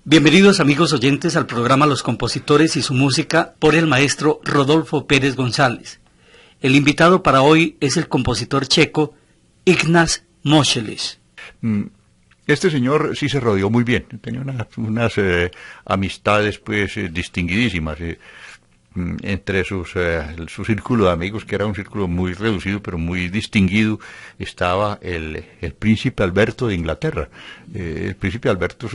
Bienvenidos amigos oyentes al programa Los Compositores y su música por el maestro Rodolfo Pérez González. El invitado para hoy es el compositor checo Ignác Moscheles. Este señor sí se rodeó muy bien, tenía unas amistades pues distinguidísimas. Entre su círculo de amigos, que era un círculo muy reducido pero muy distinguido, estaba el príncipe Alberto de Inglaterra. El príncipe Alberto es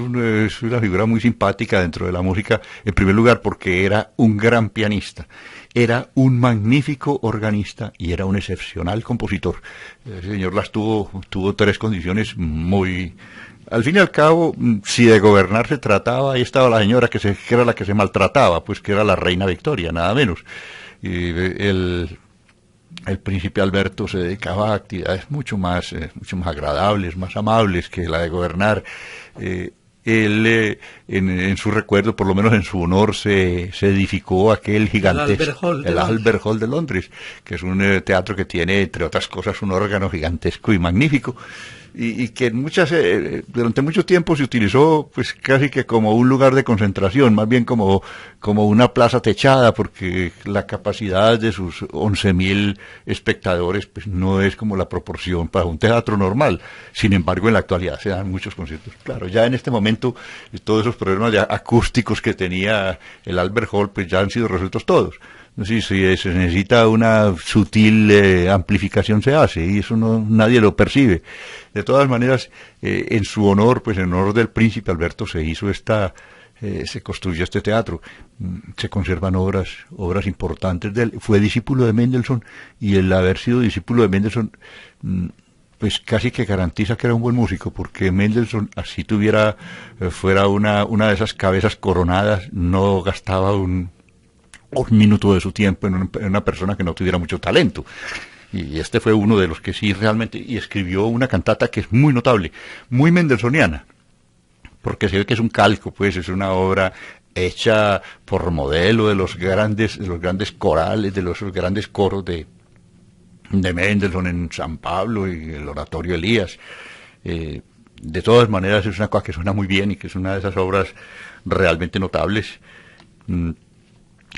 una figura muy simpática dentro de la música, en primer lugar porque era un gran pianista, era un magnífico organista y era un excepcional compositor. Ese señor tuvo tres condiciones muy... Al fin y al cabo, si de gobernar se trataba, ahí estaba la señora que era la que se maltrataba, pues que era la reina Victoria, nada menos. Y el príncipe Alberto se dedicaba a actividades mucho más agradables, más amables que la de gobernar. Él, en su recuerdo, por lo menos en su honor, se edificó aquel gigantesco, el Albert Hall de Londres, que es un teatro que tiene, entre otras cosas, un órgano gigantesco y magnífico. Y que durante mucho tiempo se utilizó pues casi que como un lugar de concentración, más bien como una plaza techada, porque la capacidad de sus 11.000 espectadores pues no es como la proporción para un teatro normal. Sin embargo, en la actualidad se dan muchos conciertos. Claro, ya en este momento todos esos problemas acústicos que tenía el Albert Hall pues ya han sido resueltos todos. Si se necesita una sutil amplificación se hace y eso nadie lo percibe. De todas maneras, en su honor, pues en honor del príncipe Alberto se construyó este teatro. Se conservan obras importantes de él. Fue discípulo de Mendelssohn y el haber sido discípulo de Mendelssohn pues casi que garantiza que era un buen músico, porque Mendelssohn, así fuera una de esas cabezas coronadas, no gastaba un minuto de su tiempo en una persona que no tuviera mucho talento. Y este fue uno de los que sí realmente, y escribió una cantata que es muy notable, muy mendelssohniana, porque se ve que es un calco, pues es una obra hecha por modelo de los grandes corales, de los grandes coros de Mendelssohn en San Pablo y el Oratorio Elías. De todas maneras es una cosa que suena muy bien y que es una de esas obras realmente notables.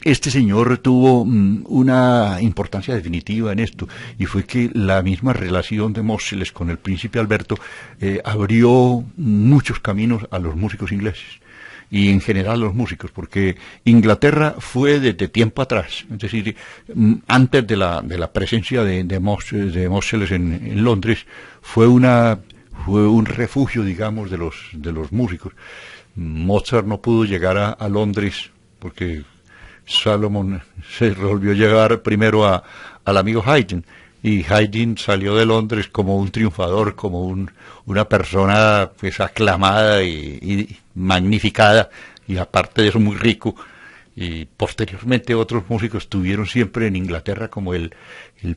Este señor tuvo una importancia definitiva en esto, y fue que la misma relación de Moscheles con el príncipe Alberto abrió muchos caminos a los músicos ingleses, y en general a los músicos, porque Inglaterra fue desde tiempo atrás, es decir, antes de la presencia de Moscheles en Londres, fue un refugio, digamos, de los músicos. Mozart no pudo llegar a Londres porque Salomón se volvió a llevar primero al amigo Haydn, y Haydn salió de Londres como un triunfador, como una persona pues aclamada y magnificada, y aparte de eso muy rico. Y posteriormente otros músicos estuvieron siempre en Inglaterra como el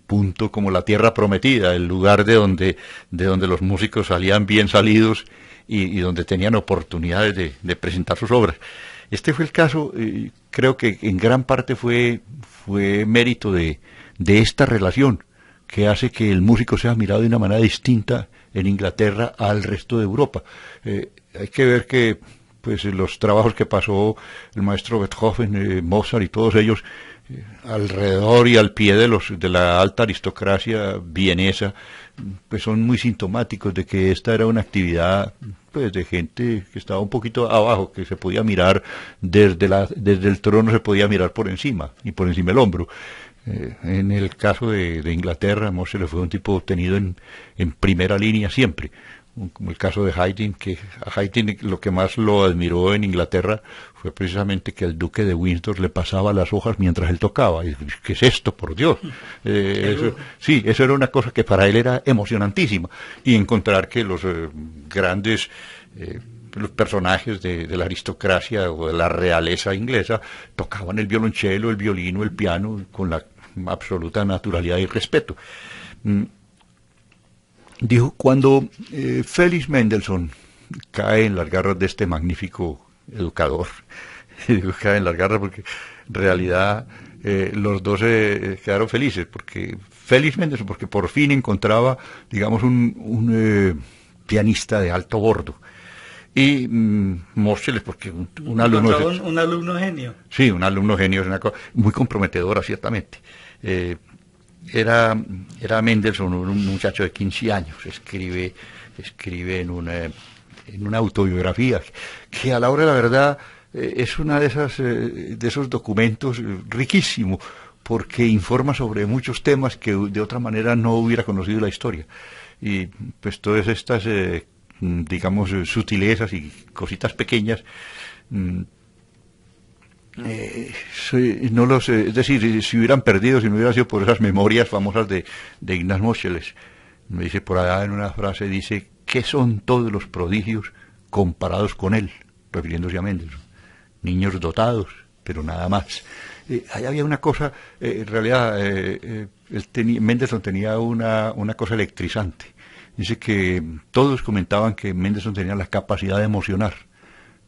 punto, como la tierra prometida, el lugar de donde los músicos salían bien salidos y donde tenían oportunidades de presentar sus obras. Este fue el caso, creo que en gran parte fue mérito de esta relación, que hace que el músico sea mirado de una manera distinta en Inglaterra al resto de Europa. Hay que ver que pues los trabajos que pasó el maestro Beethoven, Mozart y todos ellos alrededor y al pie de la alta aristocracia vienesa, pues son muy sintomáticos de que esta era una actividad pues de gente que estaba un poquito abajo, que se podía mirar desde el trono, se podía mirar por encima y por encima del hombro. En el caso de Inglaterra, Moscheles fue un tipo tenido en primera línea siempre, como el caso de Haydn, que a Haydn lo que más lo admiró en Inglaterra fue precisamente que el duque de Windsor le pasaba las hojas mientras él tocaba. Y, ¿qué es esto, por Dios? Eso era una cosa que para él era emocionantísima, y encontrar que los grandes los personajes de la aristocracia o de la realeza inglesa tocaban el violonchelo, el violino, el piano con la absoluta naturalidad y respeto. Dijo, cuando Felix Mendelssohn cae en las garras de este magnífico educador, digo cae en las garras porque en realidad los dos quedaron felices, porque Felix Mendelssohn, porque por fin encontraba, digamos, un pianista de alto bordo. y Moscheles, porque un alumno... Un alumno genio. Sí, un alumno genio, es una cosa muy comprometedora, ciertamente. Era Mendelssohn, un muchacho de 15 años, escribe en una autobiografía que a la hora de la verdad es una de esos documentos riquísimo, porque informa sobre muchos temas que de otra manera no hubiera conocido la historia. Y pues todas estas, digamos, sutilezas y cositas pequeñas, es decir, si hubieran perdido, si no hubiera sido por esas memorias famosas de Ignaz Moscheles. Me dice por allá en una frase, dice, ¿qué son todos los prodigios comparados con él? Refiriéndose a Mendelssohn. Niños dotados, pero nada más. Ahí había una cosa, en realidad, Mendelssohn tenía una cosa electrizante. Dice que todos comentaban que Mendelssohn tenía la capacidad de emocionar.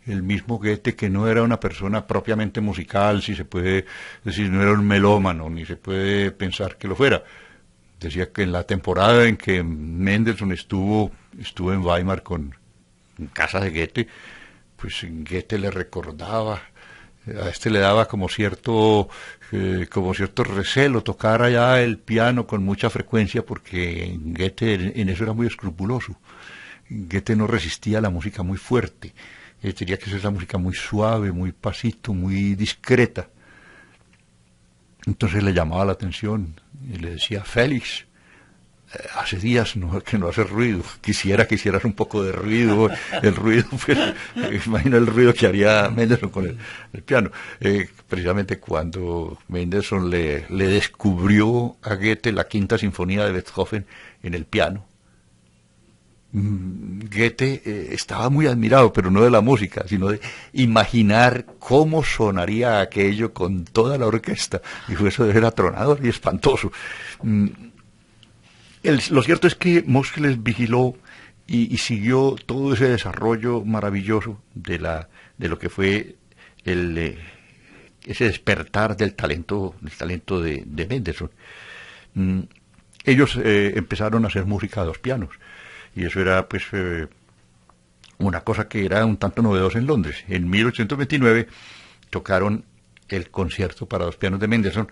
El mismo Goethe, que no era una persona propiamente musical, si se puede decir, no era un melómano, ni se puede pensar que lo fuera. Decía que en la temporada en que Mendelssohn estuvo en Weimar en casa de Goethe, pues Goethe le recordaba, a este le daba como cierto recelo tocar allá el piano con mucha frecuencia, porque Goethe en eso era muy escrupuloso. Goethe no resistía a la música muy fuerte. Tenía que ser la música muy suave, muy pasito, muy discreta. Entonces le llamaba la atención y le decía, Félix, hace días que no haces ruido, quisiera que hicieras un poco de ruido. El ruido, pues, imagina el ruido que haría Mendelssohn con el piano. Precisamente cuando Mendelssohn le descubrió a Goethe la Quinta Sinfonía de Beethoven en el piano, Goethe estaba muy admirado, pero no de la música, sino de imaginar cómo sonaría aquello con toda la orquesta. Dijo, eso era atronador y espantoso. Lo cierto es que Moscheles vigiló y siguió todo ese desarrollo maravilloso de lo que fue ese despertar del talento de Mendelssohn. Ellos empezaron a hacer música a dos pianos. Y eso era, pues, una cosa que era un tanto novedosa en Londres. En 1829 tocaron el concierto para dos pianos de Mendelssohn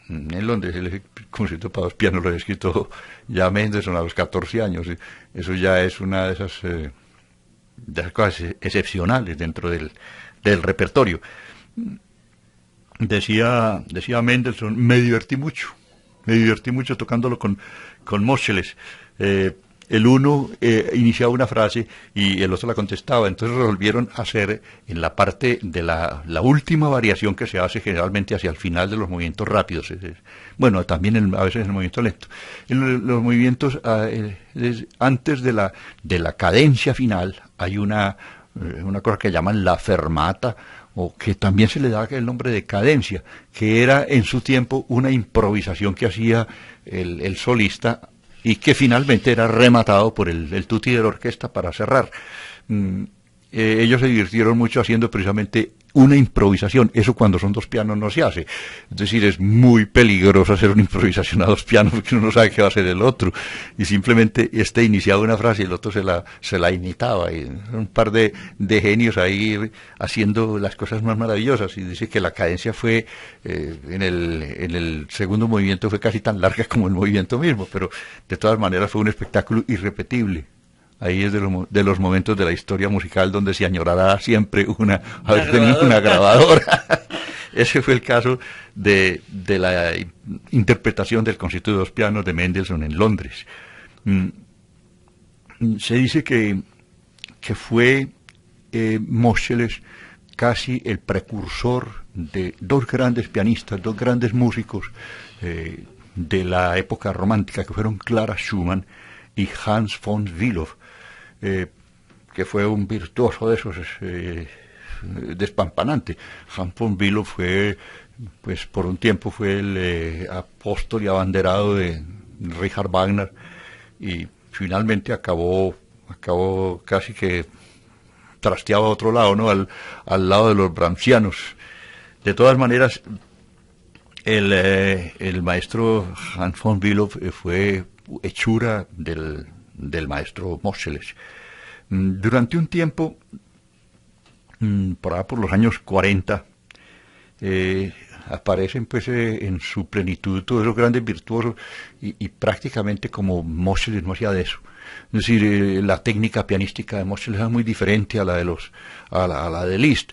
en Londres. El concierto para dos pianos lo había escrito ya Mendelssohn a los 14 años. Eso ya es una de esas cosas excepcionales dentro del repertorio. Decía Mendelssohn, me divertí mucho tocándolo con Moscheles. El uno iniciaba una frase y el otro la contestaba, entonces resolvieron hacer en la parte de la última variación que se hace generalmente hacia el final de los movimientos rápidos, bueno, también a veces en el movimiento lento, en los movimientos antes de la cadencia final hay una cosa que llaman la fermata, o que también se le da el nombre de cadencia, que era en su tiempo una improvisación que hacía el solista, y que finalmente era rematado por el tutti de la orquesta para cerrar. Ellos se divirtieron mucho haciendo precisamente una improvisación. Eso cuando son dos pianos no se hace. Es decir, es muy peligroso hacer una improvisación a dos pianos porque uno no sabe qué va a hacer el otro. Y simplemente iniciaba una frase y el otro se la imitaba. Y un par de genios ahí haciendo las cosas más maravillosas. Y dice que la cadencia fue, en el segundo movimiento fue casi tan larga como el movimiento mismo. Pero de todas maneras fue un espectáculo irrepetible. Ahí es de los momentos de la historia musical donde se añorará siempre haber tenido una grabadora. Ese fue el caso de la interpretación del concierto de dos pianos de Mendelssohn en Londres. Se dice que fue Moscheles casi el precursor de dos grandes pianistas, dos grandes músicos de la época romántica, que fueron Clara Schumann y Hans von Bülow, que fue un virtuoso de esos, despampanante. Hans von Bülow fue, pues por un tiempo fue el apóstol y abanderado de Richard Wagner, y finalmente acabó casi que trasteado a otro lado, ¿no? Al lado de los brahmsianos. De todas maneras, el maestro Hans von Bülow fue hechura del maestro Moscheles. Durante un tiempo, por allá por los años 40, aparecen pues en su plenitud todos esos grandes virtuosos y prácticamente como Moscheles no hacía de eso. Es decir, la técnica pianística de Moscheles era muy diferente a la de la de Liszt.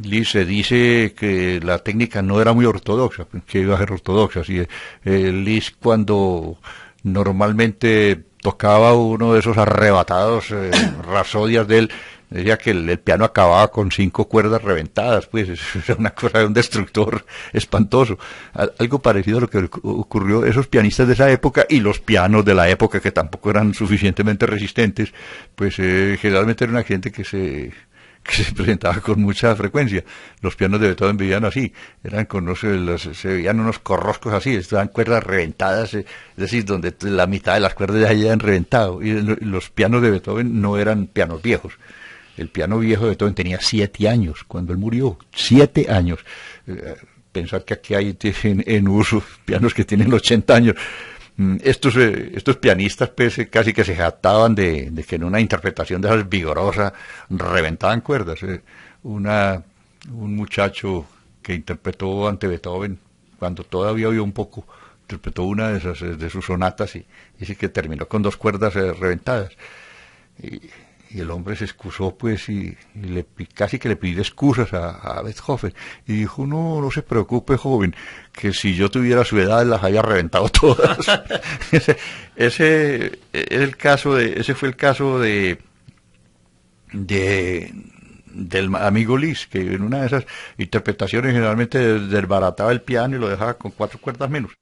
Liszt se dice que la técnica no era muy ortodoxa, que iba a ser ortodoxa. Así, Liszt cuando normalmente tocaba uno de esos arrebatados rapsodias de él, decía que el piano acababa con 5 cuerdas reventadas, pues era una cosa de un destructor espantoso. Algo parecido a lo que ocurrió esos pianistas de esa época y los pianos de la época que tampoco eran suficientemente resistentes, pues generalmente era una gente que se presentaba con mucha frecuencia. Los pianos de Beethoven vivían así, eran con se veían unos corroscos así, estaban cuerdas reventadas, es decir, donde la mitad de las cuerdas ya habían reventado, y los pianos de Beethoven no eran pianos viejos. El piano viejo de Beethoven tenía 7 años cuando él murió, 7 años. Pensar que aquí hay en uso pianos que tienen 80 años. Estos pianistas pues, casi que se jactaban de que en una interpretación de esas vigorosa reventaban cuerdas. Un muchacho que interpretó ante Beethoven, cuando todavía había un poco, interpretó una de sus sonatas y dice que terminó con 2 cuerdas reventadas. Y el hombre se excusó, pues, y casi que le pidió excusas a Beethoven. Y dijo, no se preocupe, joven, que si yo tuviera su edad las había reventado todas. ese fue el caso del amigo Liszt, que en una de esas interpretaciones generalmente desbarataba el piano y lo dejaba con 4 cuerdas menos.